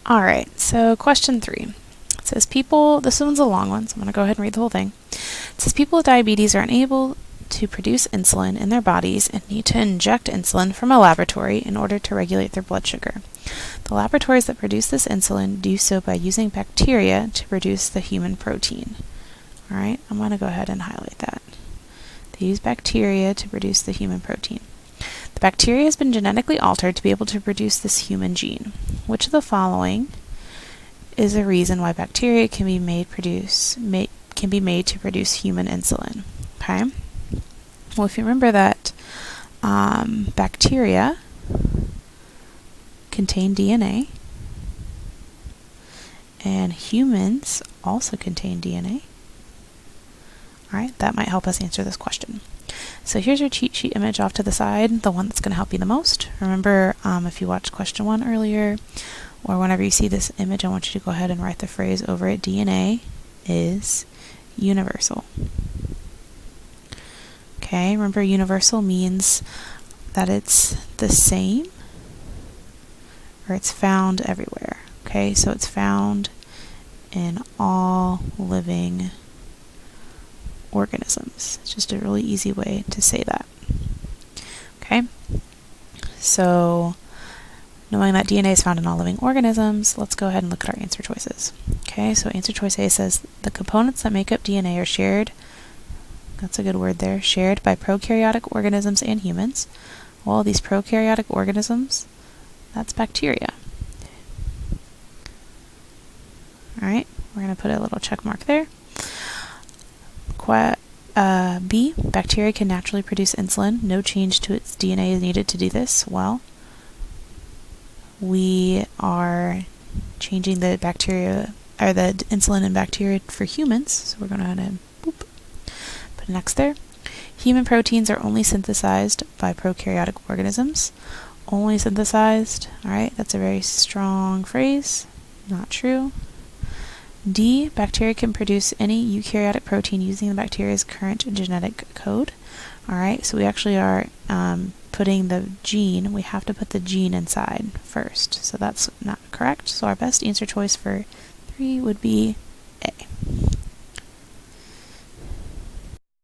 Alright, so question 3. It says this one's a long one, so I'm going to go ahead and read the whole thing. It says people with diabetes are unable to produce insulin in their bodies and need to inject insulin from a laboratory in order to regulate their blood sugar. The laboratories that produce this insulin do so by using bacteria to produce the human protein. Alright, I'm going to go ahead and highlight that. They use bacteria to produce the human protein. The bacteria has been genetically altered to be able to produce this human gene. Which of the following is a reason why bacteria can be made to produce human insulin? Okay. Well, if you remember that bacteria contain DNA, and humans also contain DNA. Alright, that might help us answer this question. So here's your cheat sheet image off to the side, the one that's going to help you the most. Remember, if you watched question 1 earlier, or whenever you see this image, I want you to go ahead and write the phrase over it. DNA is universal. Okay, remember universal means that it's the same, or it's found everywhere. Okay, so it's found in all living organisms. It's just a really easy way to say that. Okay, so knowing that DNA is found in all living organisms, let's go ahead and look at our answer choices. Okay, so answer choice A says the components that make up DNA are shared, that's a good word there, shared by prokaryotic organisms and humans. Well, these prokaryotic organisms, that's bacteria. Alright, we're going to put a little check mark there. B, bacteria can naturally produce insulin. No change to its DNA is needed to do this. Well, we are changing the bacteria, or the insulin in bacteria for humans, so we're going to go ahead and put an X there. Human proteins are only synthesized by prokaryotic organisms. Only synthesized, alright, that's a very strong phrase. Not true. D, bacteria can produce any eukaryotic protein using the bacteria's current genetic code. Alright, so we actually are putting the gene, we have to put the gene inside first. So that's not correct. So our best answer choice for 3 would be